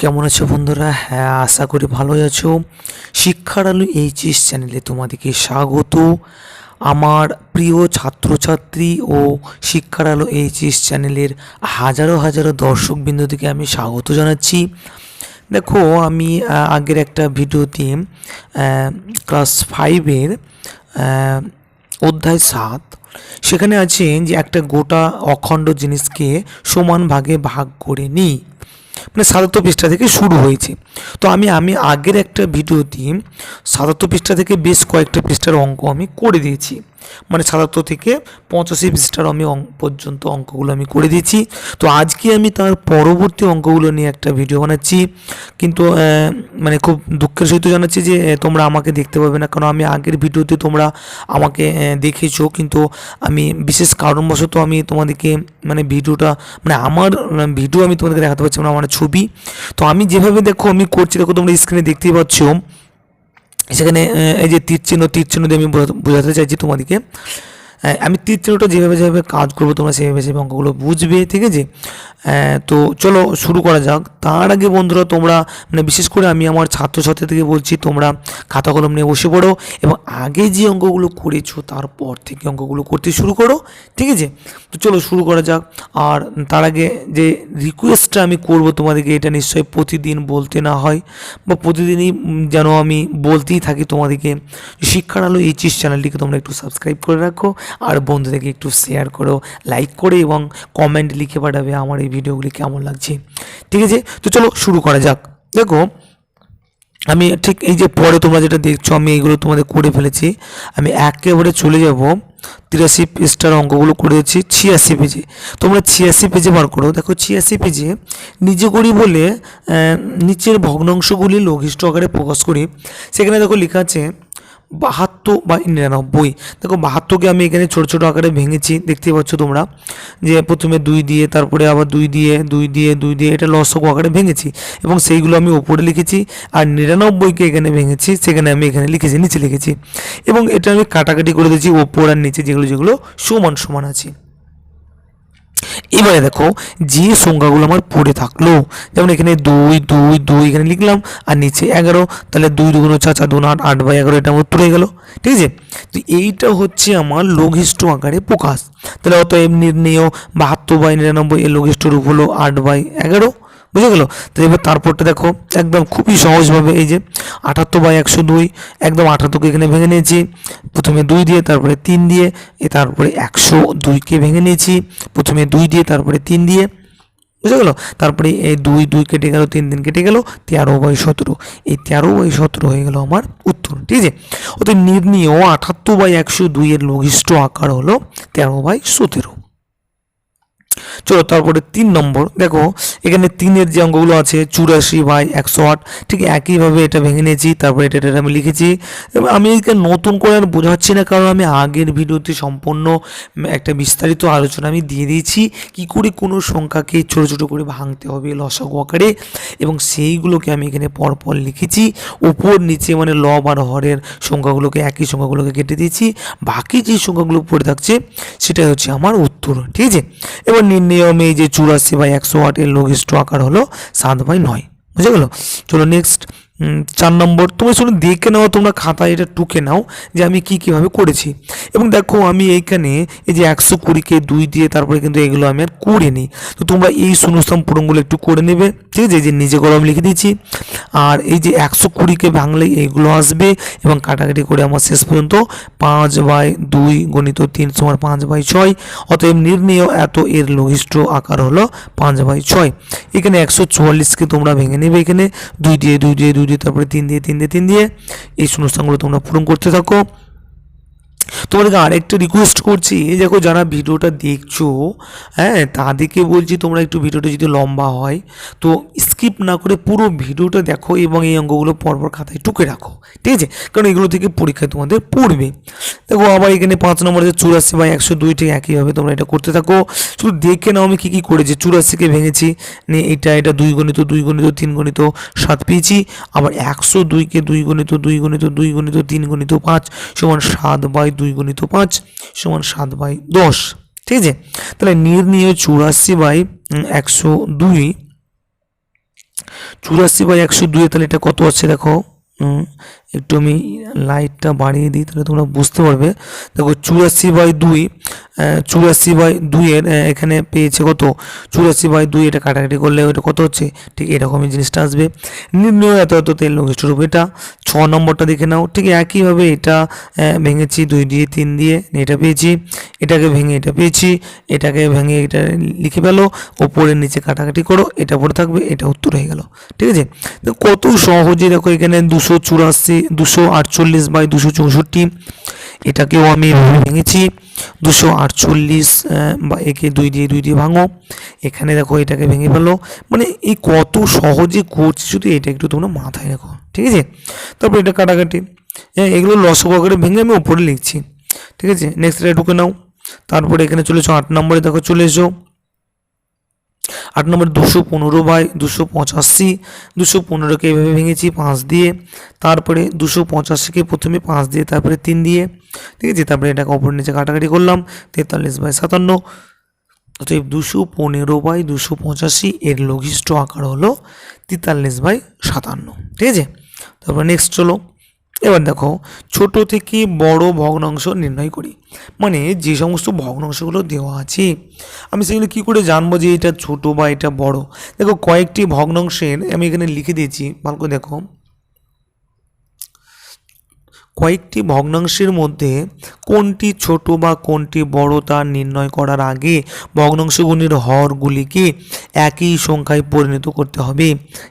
কেমন আছো বন্ধুরা? হ্যাঁ, আশা করি ভালোই আছো। শিক্ষার আলো এইচএস চ্যানেলে তোমাদেরকে স্বাগত। আমার প্রিয় ছাত্রছাত্রী ও শিক্ষার আলো এইচএস চ্যানেলের হাজারো হাজারো দর্শকবৃন্দকে আমি স্বাগত জানাচ্ছি। দেখো, আমি আগের একটা ভিডিওতে ক্লাস 5-এর অধ্যায় 7 সেখানে আছে যে একটা গোটা অখণ্ড জিনিসকে সমান ভাগে ভাগ করে নিই, মানে 77 পৃষ্ঠা থেকে শুরু হয়েছে। তো আমি আগের একটা ভিডিওতে 77 পৃষ্ঠা থেকে বেশ কয়েকটা পৃষ্ঠার অঙ্ক আমি করে দিয়েছি, মানে 77 থেকে 85 পৃষ্ঠার আমি পর্যন্ত অঙ্কগুলো আমি করে দিয়েছি। তো আজকে আমি তার পরবর্তী অঙ্কগুলো নিয়ে একটা ভিডিও বানাচ্ছি, কিন্তু মানে খুব দুঃখের সহিত জানাচ্ছি যে তোমরা আমাকে দেখতে পাবে না, কারণ আমি আগের ভিডিওতে তোমরা আমাকে দেখেছো, কিন্তু আমি বিশেষ কারণবশত আমি তোমাদেরকে মানে ভিডিওটা মানে আমার ভিডিও আমি তোমাদেরকে দেখাতে পারছি না, আমার ছবি। তো আমি যেভাবে দেখো আমি করছি, দেখো তোমরা স্ক্রিনে দেখতেই পাচ্ছ, সেখানে এই যে তীর চিহ্ন দিয়ে আমি বোঝাতে চাইছি তোমাদেরকে। আমি তীর চিহ্নটা যেভাবে যেভাবে কাজ করবো তোমরা সেভাবে সেভাবে অঙ্কগুলো বুঝবে, ঠিক আছে? তো চলো শুরু করা যাক। তার আগে বন্ধুরা, তোমরা মানে বিশেষ করে আমি আমার ছাত্রছাত্রীদেরকে বলছি, তোমরা খাতা কলম নিয়ে বসে পড়ো এবং আগে যে অঙ্কগুলো করেছো তারপর থেকে অঙ্কগুলো করতে শুরু করো, ঠিক আছে? তো চলো শুরু করা যাক। আর তার আগে যে রিকোয়েস্টটা আমি করবো তোমাদেরকে, এটা নিশ্চয়ই প্রতিদিন বলতে না হয় বা প্রতিদিনই যেন আমি বলতেই থাকি তোমাদেরকে, শিক্ষার আলো এইচএস চ্যানেলটিকে তোমরা একটু সাবস্ক্রাইব করে রাখো আর বন্ধুদেরকে একটু শেয়ার করো, লাইক করে এবং কমেন্ট লিখে পাঠাবে আমার এই ভিডিওগুলি কেমন লাগছে, ঠিক আছে? তো চলো শুরু করা যাক। দেখো, আমি ঠিক এই যে পরে তোমরা যেটা দেখছো আমি এইগুলো তোমাদের করে ফেলেছি। আমি একেবারে চলে যাব 83 পৃষ্ঠার অঙ্কগুলো করে দিচ্ছি 86 পেজে। তোমরা 86 পেজে বার করো। দেখো 86 পেজে নিজে করি বলে নিচের ভগ্নাংশগুলি লঘিষ্ঠ আকারে প্রকাশ করি। সেখানে দেখো লেখা আছে 72 বা 99। দেখো 72কে আমি এখানে ছোট ছোট আকারে ভেঙেছি, দেখতে পাচ্ছ তোমরা, যে প্রথমে 2 দিয়ে, তারপরে আবার 2 দিয়ে 2 দিয়ে 2 দিয়ে, এটা লসক আকারে ভেঙেছি এবং সেইগুলো আমি উপরে লিখেছি। আর 99কে এখানে ভেঙেছি, সেখানে আমি এখানে লিখেছি, নিচে লিখেছি এবং এটা আমি কাটাকাটি করে দিয়েছি ওপর আর নিচে যেগুলো যেগুলো সমান সমান আছে। এবারে দেখো যে সংখ্যাগুলো আমার পড়ে থাকলো, যেমন এখানে 2 এখানে লিখলাম আর নিচে 11, তাহলে 2 2 4 4 2 8 8/11 এটা আমার পড়ে গেল, ঠিক আছে? তো এইটা হচ্ছে আমার লঘিষ্ঠ আকারে প্রকাশ। তাহলে অতএব নির্ণেয় 72/99 এর লঘিষ্ঠ রূপ হলো 8/11, বুঝে গেল? তো এবার তারপরটা দেখো একদম খুবই সহজভাবে, এই যে 78/102, একদম 78কে এখানে ভেঙে নিয়েছি, প্রথমে 2 দিয়ে তারপরে 3 দিয়ে, তারপরে 102কে ভেঙে নিয়েছি, প্রথমে 2 দিয়ে তারপরে 3 দিয়ে, বুঝে গেল? তারপরে এই 2 কেটে গেল, 3 কেটে গেল, 13/17, এই 13/17 হয়ে গেল আমার উত্তর, ঠিক আছে? অতএব নির্ণেয় 78/102 এর লঘিষ্ঠ আকার হলো 13/17। চলো তারপরে 3 নম্বর। দেখো এখানে 3-এর যে অঙ্কগুলো আছে 84/108, ঠিক একইভাবে এটা ভেঙে নিয়েছি, তারপরে এটা আমি লিখেছি। এবং আমি এখানে নতুন করে আর বোঝাচ্ছি না, কারণ আমি আগের ভিডিওতে সম্পূর্ণ একটা বিস্তারিত আলোচনা আমি দিয়ে দিয়েছি কি করে কোনো সংখ্যাকে ছোট ছোট করে ভাঙতে হবে লসাগু আকারে, এবং সেইগুলোকে আমি এখানে পরপর লিখেছি উপর নিচে, মানে লব আর হরের সংখ্যাগুলোকে একই সংখ্যাগুলোকে কেটে দিয়েছি, বাকি যে সংখ্যাগুলো পড়ে থাকছে সেটাই হচ্ছে আমার উত্তর, ঠিক আছে? এবার নির্ণেয়মে এই যে 84/108 এর লঘিষ্ঠ আকার হলো 7/9, বুঝে গেল? চলো নেক্সট 4 নম্বর। তোমরা শুনে দেখে নাও, তোমরা খাতায় এটা টুকে নাও যে আমি কীভাবে করেছি। এবং দেখো আমি এইখানে এই যে 120কে 2 দিয়ে তারপরে কিন্তু এগুলো আমি আর করিনি। তো তোমরা এই শূন্যস্থান পূরণগুলো একটু করে নেবে, ঠিক আছে? এই যে নিজে করে আমি লিখে দিয়েছি। আর এই যে 120কে ভাঙলেই এইগুলো আসবে এবং কাটাকাটি করে আমার শেষ পর্যন্ত 5/2 × 3 = 5/6। অতএব নির্ণেয় এত এর লঘিষ্ঠ আকার হলো 5/6। এখানে 144কে তোমরা ভেঙে নেবে, এখানে 2 দিয়ে 2 দিয়ে 2 দিয়ে তারপরে 3 দিয়ে 3 দিয়ে 3 দিয়ে, এই শূন্যস্থানগুলো তোমরা পূরণ করতে থাকো। তোমাদেরকে আরেকটা রিকোয়েস্ট করছি, এই দেখো যারা ভিডিওটা দেখছো, হ্যাঁ, তাদেরকে বলছি তোমরা একটু ভিডিওটা যদি লম্বা হয় তো স্কিপ না করে পুরো ভিডিওটা দেখো এবং এই অঙ্কগুলো পরপর খাতায় টুকে রাখো, ঠিক আছে? কারণ এগুলো থেকে পরীক্ষায় তোমাদের পড়বে। দেখো আবার এখানে 5 নম্বরে 84/102, ঠিক একইভাবে তোমরা এটা করতে থাকো। শুধু দেখে নাও আমি কী কী করেছি। 84কে ভেঙেছি, নিয়ে এটা 2 × 2 × 3 × 7 পেয়েছি। আবার 102কে 2 × 2 × 2 × 3 × 5 সমান 7/2 × 5 সমান 7/10, ঠিক আছে? তাহলে নির্ণেয় 84/102 84/102, তাহলে এটা কত আছে দেখো। একটু আমি লাইটটা বাড়িয়ে দিই, তাহলে তোমরা বুঝতে পারবে। দেখো 84/2, 84/2 এর এখানে পেয়েছে কত, 84/2, এটা কাটাকাটি করলে ওটা কত হচ্ছে, ঠিক এরকমই জিনিসটা আসবে। নির্ণয় এত এত তেল লঘিষ্ঠ রূপ, এটা 6 নম্বরটা দেখে নাও। ঠিক একইভাবে এটা ভেঙেছি 2 দিয়ে 3 দিয়ে, এটা পেয়েছি, এটাকে ভেঙে এটা পেয়েছি, এটাকে ভেঙে এটা লিখে ফেলো, ওপরের নিচে কাটাকাটি করো, এটা পড়ে থাকবে, এটা উত্তর হয়ে গেল। ঠিক আছে, তো কত সহজে দেখো এখানে 248/264, এটাকেও আমি এভাবে ভেঙেছি 248, বা একে 2 দিয়ে ভাঙো, এখানে দেখো এটাকে ভেঙে ফেলো। মানে এই কত সহজে করছি, শুধু এটা একটু তোমরা মাথায় রাখো। ঠিক আছে, তারপর এটা কাটাকাটি, হ্যাঁ এগুলো লসগু আকারে ভেঙে আমি উপরে লিখছি। ঠিক আছে, নেক্সট এটা ঢুকে নাও। তারপরে এখানে চলেছো 8 নম্বরে, দেখো চলে এসো 8 নম্বরে 215/285, 215কে এভাবে ভেঙেছি 5 দিয়ে, তারপরে 285কে প্রথমে 5 দিয়ে, তারপরে 3 দিয়ে। ঠিক আছে, তারপরে এটাকে অপর নিচে কাটাকাটি করলাম 43/57। অতএব 215/285 এর লঘিষ্ঠ আকার হলো 43/57। ঠিক আছে, তারপর নেক্সট চলো। এবার দেখো ছোট থেকে বড় ভগ্নাংশ নির্ণয় করি। মানে যে সমস্ত ভগ্নাংশগুলো দেওয়া আছে আমি সেগুলো কী করে জানবো যে এটা ছোট বা এটা বড়। দেখো কয়েকটি ভগ্নাংশের আমি এখানে লিখে দিয়েছি, ভালো করে দেখো। কয়েকটি ভগ্নাংশের মধ্যে কোনটি ছোট বা কোনটি বড় তা নির্ণয় করার আগে ভগ্নাংশগুলির হরগুলিকে একই সংখ্যায় পরিণত করতে হবে।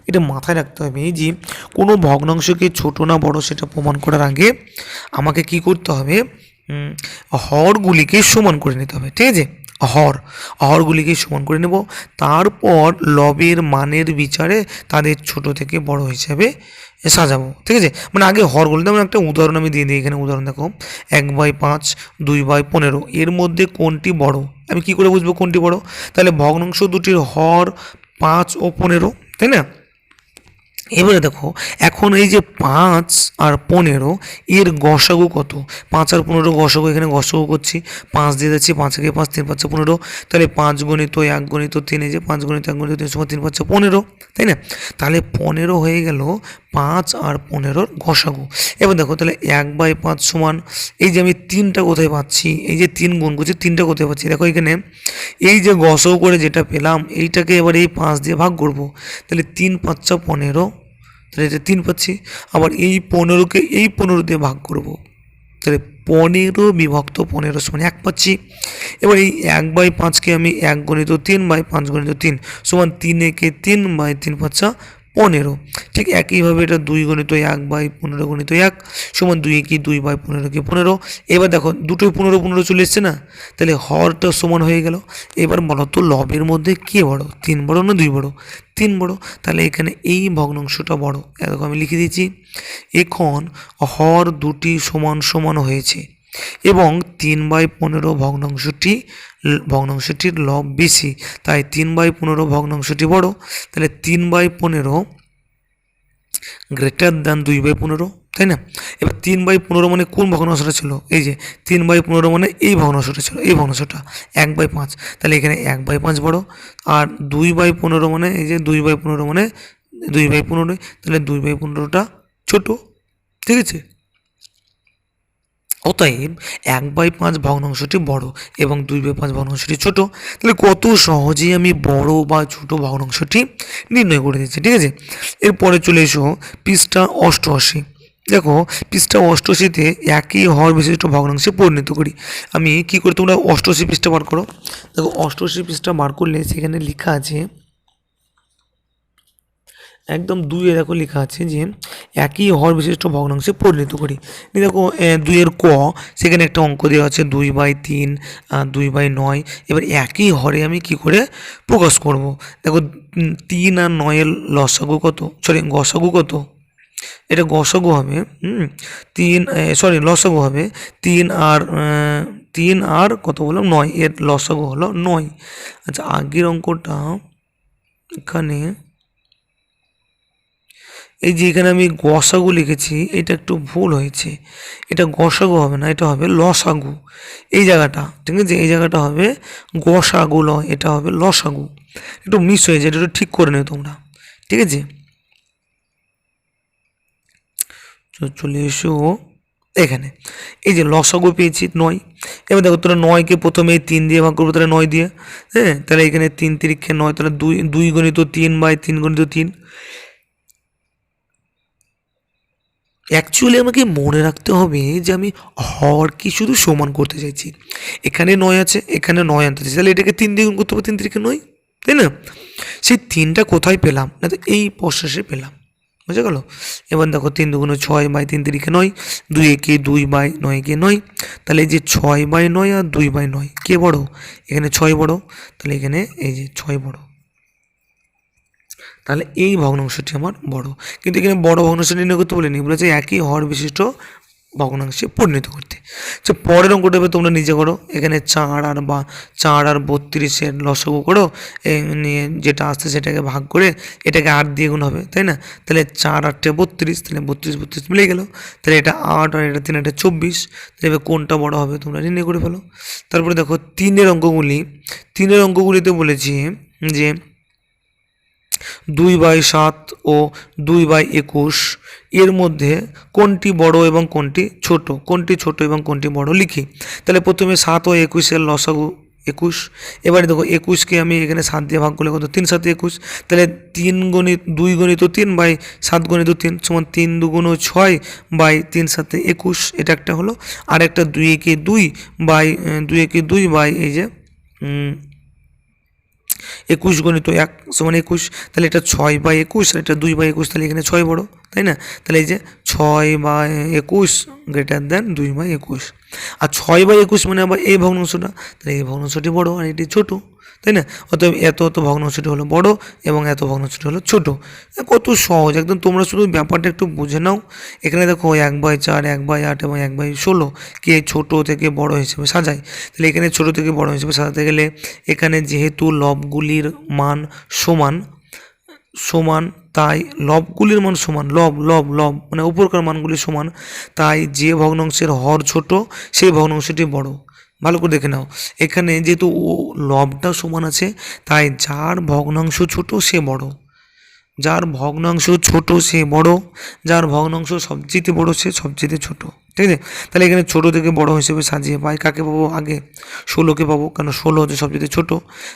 এটা মাথায় রাখতে হবে যে কোনো ভগ্নাংশকে ছোট না বড় সেটা প্রমাণ করার আগে আমাকে কি করতে হবে, হরগুলিকে সমান করে নিতে হবে। ঠিক আছে, হরগুলিকে সমান করে নেব, তারপর লবের মানের বিচারে তাদের ছোট থেকে বড় হিসাবে সাজাবো। ঠিক আছে, মানে আগে হরগুলি, যেমন একটা উদাহরণ আমি দিয়ে দিই এখানে। উদাহরণ দেখো 1/5, 2/15, এর মধ্যে কোনটি বড়, আমি কি করে বুঝবো কোনটি বড়? তাহলে ভগ্নাংশ দুটির হর 5 ও 15, তাই না? এবারে দেখো এখন এই যে 5 আর 15 এর গসাগু কত, 5 আর 15 গসাগু, এখানে গসাগু করছি, 5 দিয়ে যাচ্ছি, 5 একে 5, 3 5 15, তাহলে 5 গুণিত 1 গুণিত 3, এই যে 5 গুণিত 1 গুণিত 3 সমান 3 5 15, তাই না? তাহলে 15 হয়ে গেল 5 আর 15-র গসাগু। এবার দেখো তাহলে 1/5 সমান, এই যে আমি 3টা কোথায় পাচ্ছি, এই যে 3 গুণ করছি 3টা কোথায় পাচ্ছি, দেখো এখানে এই যে গসাগু করে যেটা পেলাম এইটাকে এবার এই 5 দিয়ে ভাগ করব, তাহলে 3 5 15, তাহলে এটা 3 পাচ্ছি। আবার এই 15কে এই 15 দিয়ে ভাগ করব, তাহলে 15/15 সমান 1 পাচ্ছি। এবার এই 1/5কে আমি 1 গুণিত 3/5 গুণিত 3 সমান 3 একে 3/3 5 15। ঠিক একইভাবে এটা 2 গুণিত 1/15 গুণিত 1 সমান 2 একে 2/15কে 15। এবার দেখো দুটোই 15 15 চলে এসছে না, তাহলে হরটা সমান হয়ে গেল। এবার বলো তো লবের মধ্যে কে বড়, 3 বড় না 2 বড়? 3 বড়, তাহলে এখানে এই ভগ্নাংশটা বড়, এরকম আমি লিখে দিয়েছি। এখন হর দুটি সমান সমান হয়েছে এবং 3/15 ভগ্নাংশটির লব বেশি, তাই 3/15 ভগ্নাংশটি বড়। তাহলে 3/15 গ্রেটার দ্যান 2/15, তাই না? এবার 3/15 মানে কোন ভগ্নাংশটা ছিল, এই যে 3/15 মানে এই ভগ্নাংশটা ছিল, এই ভগ্নাংশটা 1/5, তাহলে এখানে 1/5 বড়। আর 2/15 মানে এই যে 2/15 মানে 2/15, তাহলে 2/15টা ছোট। ঠিক আছে, অতএব 1/5 ভগ্নাংশটি বড় এবং 2/5 ভগ্নাংশটি ছোট। তাহলে কত সহজেই আমি বড় বা ছোট ভগ্নাংশটি নির্ণয় করে দিচ্ছি। ঠিক আছে, এরপরে চলে এসো পৃষ্ঠা 88। দেখো পৃষ্ঠা 88-তে একই হর বিশিষ্ট ভগ্নাংশে পরিণত করি। আমি কি করি, তোমরা 88 পৃষ্ঠা বার করো। দেখো 88 পৃষ্ঠা বার করলে সেখানে লেখা আছে একদম 2-এ দেখো লেখা আছে যে একই হর বিশিষ্ট ভগ্নাংশে পরিণত করি। দেখো 2-এর ক, সেখানে একটা অঙ্ক দেওয়া আছে 2/3, 2/9। এবার একই হরে আমি কি করে প্রকাশ করব? দেখো 3 আর 9-এর লসাগু কত, সরি গসাগু কত, এটা গসাগু হবে 3, সরি লসাগু হবে 3 আর কত বললাম 9, এর লসাগু হলো 9। আচ্ছা আগের অঙ্কটা এখানে, এই যে এখানে আমি গসাগু লিখেছি এটা একটু ভুল হয়েছে, এটা গসাগু হবে না, এটা হবে লসাগু। এই জায়গাটা ঠিক আছে, এই জায়গাটা হবে গসাগু, এটা হবে লসাগু, একটু মিস হয়েছে, এটা একটু ঠিক করে নেও তোমরা। ঠিক আছে। চলে এসো এখানে, এই যে লসাগু পেয়েছি 9। এবার দেখো তোরা 9কে প্রথমে 3 দিয়ে ভাগ করবো, তাহলে 9 দিয়ে, হ্যাঁ, তাহলে এখানে 3 তিরিক্ষে 9, তাহলে 2 2 গণিত 3/3 গণিত 3। অ্যাকচুয়ালি আমাকে মনে রাখতে হবে যে আমি হর কি শুধু সমান করতে চাইছি। এখানে 9 আছে, এখানে 9 আনতে চাইছি, তাহলে এটাকে 3 দিয়ে গুণ করতে হবে, 3 তিরিক্ষে 9, তাই না? সেই 3টা কোথায় পেলাম না, তো এই প্রসেসে পেলাম, বুঝে গেল? এবার দেখো 3 দুগুণ 6/3 তিরিক্ষে 9, 2 একে 2/9 কে 9, তাহলে এই যে 6/9 আর 2/9 কে বড়? এখানে 6 বড়, তাহলে এখানে এই যে 6 বড়, তাহলে এই ভগ্নাংশটি আমার বড়। কিন্তু এখানে বড় ভগ্নাংশ নির্ণয় করতে বলিনি, বলেছে একই হর বিশিষ্ট ভগ্নাংশে পরিণত করতে। তো পরের অঙ্কটা তোমরা নিজে করো, এখানে 4 আর 32-এর লসাগু করো, নিয়ে যেটা আসছে সেটাকে ভাগ করে এটাকে 8 দিয়ে গুণ হবে, তাই না? তাহলে 4 8 32, তাহলে 32 মিলে গেল, তাহলে এটা 8 আর এটা 3 এটা 24, তাহলে এবার কোনটা বড় হবে তোমরা নির্ণয় করে ফেলো। তারপরে দেখো 3-এর অঙ্কগুলিতে বলেছি যে 2/7 ও 2/21 এর মধ্যে কোনটি বড় এবং কোনটি ছোট এবং কোনটি বড় লিখি। তাহলে প্রথমে 7 ও 21-এর লসাগু 21। এবারে দেখো 21কে আমি এখানে 7 দিয়ে ভাগ করলে কত? 3 7 21, তাহলে 2 গণিত 3/7 গণিত 3 সমান 3 2 6/3 7 21, এটা একটা হলো। আর একটা 2 একে 2 বাই এই যে 21 গণিত 1 সমান 21, তাহলে এটা 6/21 আর এটা 2/21, তাহলে এখানে 6 বড়, তাই না? তাহলে এই যে 6/21 গ্রেটার দ্যান 2/21, আর 6/21 মানে আবার এই ভগ্নাংশটা, তাহলে এই ভগ্নাংশটি বড় আর এটি ছোট, তাই না? অতএব এত ভগ্নাংশটি হলো বড় এবং এত ভগ্নাংশটি হলো ছোট। কত সহজ একদম, তোমরা শুধু ব্যাপারটা একটু বুঝে নাও। এখানে দেখো 1/4 1/8 এবং 1/16 কে ছোট থেকে বড় হিসেবে সাজায়, তাহলে এখানে ছোট থেকে বড় হিসেবে সাজাতে গেলে এখানে যেহেতু লবগুলির মান সমান সমান তাই লবগুলির মান সমান, লব মানে উপরকার মানগুলি সমান, তাই যে ভগ্নাংশের হর ছোট সেই ভগ্নাংশটি বড়। ভালো করে দেখে নাও, এখানে যেহেতু লবটা সমান আছে তাই যার ভগ্নাংশ ছোট সে বড়, যার ভগ্নাংশ ছোট সে বড়, যার ভগ্নাংশ সবচেয়ে বড় সে সবচেয়ে ছোট, ঠিক আছে? তাহলে এখানে ছোট থেকে বড় হিসেবে সাজিয়ে পাই কাকে পাবো? আগে 16কে পাবো, কারণ 16 হচ্ছে সবচেয়ে ছোট,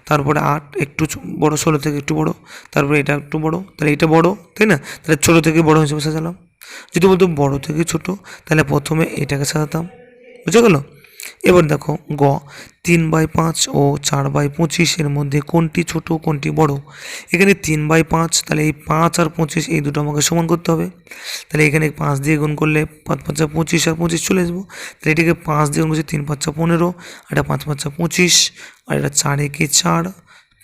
তারপরে 8 একটু বড়, 16 থেকে একটু বড়, তারপরে এটা একটু বড়, তাহলে এটা বড়, তাই না? তাহলে ছোট থেকে বড় হিসেবে সাজালাম। যদি বলতো বড় থেকে ছোট, তাহলে প্রথমে এটাকে সাজাতাম, বুঝে গেল? এবার দেখো 3/5 ও 4/25 এর মধ্যে কোনটি ছোট কোনটি বড়? এখানে 3/5, তাহলে এই 5 আর 25 এই দুটো আমাকে সমান করতে হবে, তাহলে এখানে 5 দিয়ে গুণ করলে 5 5 25 আর 25 চলে আসবো, তাহলে এটাকে 5 দিয়ে গুণ করছি 3 5 15, আর এটা 5 5 25, আর এটা 4 একে 4,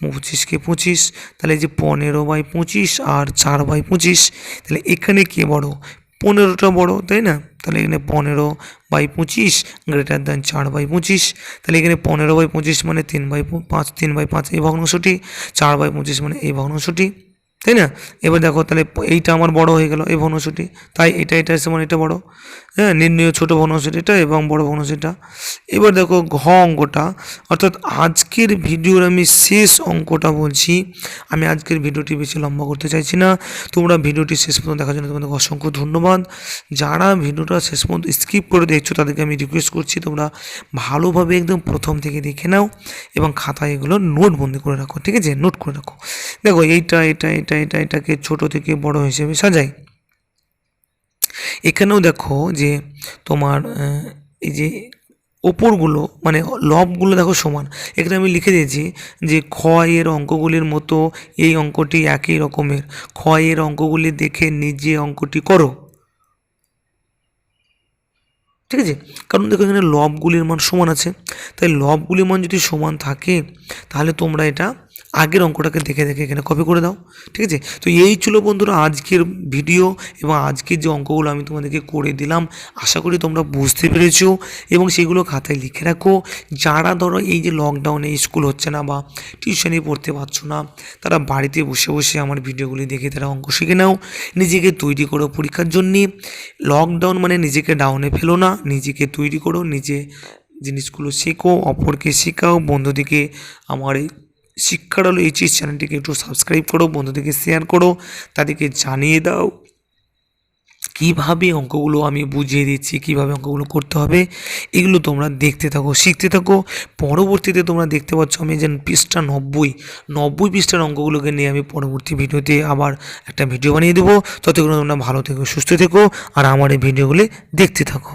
25কে 25, তাহলে এই যে 15/25 আর 4/25, তাহলে এখানে কে বড়? 15টা বড়, তাই না? তাহলে এখানে 15/25 গ্রেটার দ্যান 4/25, তাহলে এখানে 15/25 মানে 3/5 এই ভগ্নাংশটি, 4/25 মানে এই ভগ্নাংশটি, তাই না? এবার দেখো তাহলে এইটা আমার বড় হয়ে গেল এই ভগ্নাংশটি, তাই এটা সমান এটা বড়, হ্যাঁ, নির্ণয় ছোট ভগ্নাংশটি এটা এবং বড় ভগ্নাংশটা। এবার দেখো ঘ অঙ্কটা, অর্থাৎ আজকের ভিডিওর আমি শেষ অঙ্কটা বলছি। আমি আজকের ভিডিওটি বেশি লম্বা করতে চাইছি না, তোমরা ভিডিওটি শেষ পর্যন্ত দেখার জন্য তোমাদের অসংখ্য ধন্যবাদ। যারা ভিডিওটা শেষ পর্যন্ত স্কিপ করে দেখছো তাদেরকে আমি রিকোয়েস্ট করছি তোমরা ভালোভাবে একদম প্রথম থেকে দেখে নাও এবং খাতায় এগুলো নোটবন্দি করে রাখো, ঠিক আছে? নোট করে রাখো। দেখো এটাকে ছোট থেকে বড় হিসেবে সাজাই। এখানেও দেখো যে তোমার এই যে ওপরগুলো মানে লবগুলো দেখো সমান, এখানে আমি লিখে দিয়েছি যে এর অঙ্কগুলির মতো এই অঙ্কটি একই রকমের, এর অঙ্কগুলি দেখে নিজে অঙ্কটি করো, ঠিক আছে? কারণ দেখো এখানে লবগুলির মান সমান আছে, তাই লবগুলির মান যদি সমান থাকে তাহলে তোমরা এটা আগের অঙ্কটাকে দেখে এখানে কপি করে দাও, ঠিক আছে? তো এই ছিল বন্ধুরা আজকের ভিডিও এবং আজকের যে অঙ্কগুলো আমি তোমাদেরকে করে দিলাম, আশা করি তোমরা বুঝতে পেরেছো এবং সেগুলো খাতায় লিখে রাখো। যারা ধরো এই যে লকডাউনে স্কুল হচ্ছে না বা টিউশনি পড়তে পারছো না, তারা বাড়িতে বসে বসে আমার ভিডিওগুলি দেখে তারা অঙ্ক শিখে নাও, নিজেকে তৈরি করো পরীক্ষার জন্যে। লকডাউন মানে নিজেকে ডাউনে ফেলো না, নিজেকে তৈরি করো, নিজে জিনিসগুলো শেখো, অপরকে শেখাও, বন্ধুদেরকে আমার এই শিক্ষার আলো এইচএস চ্যানেলটিকে একটু সাবস্ক্রাইব করো, বন্ধুদেরকে শেয়ার করো, তাদেরকে জানিয়ে দাও কিভাবে অঙ্কগুলো আমি বুঝিয়ে দিচ্ছি, কিভাবে অঙ্কগুলো করতে হবে, এগুলো তোমরা দেখতে থাকো, শিখতে থাকো। পরবর্তীতে তোমরা দেখতে পাচ্ছ আমি যে পৃষ্ঠা 90 পৃষ্ঠার অঙ্কগুলোকে নিয়ে আমি পরবর্তী ভিডিওতে আবার একটা ভিডিও বানিয়ে দেবো। ততক্ষণ তোমরা ভালো থেকো, সুস্থ থেকো, আর আমার এই ভিডিওগুলি দেখতে থাকো।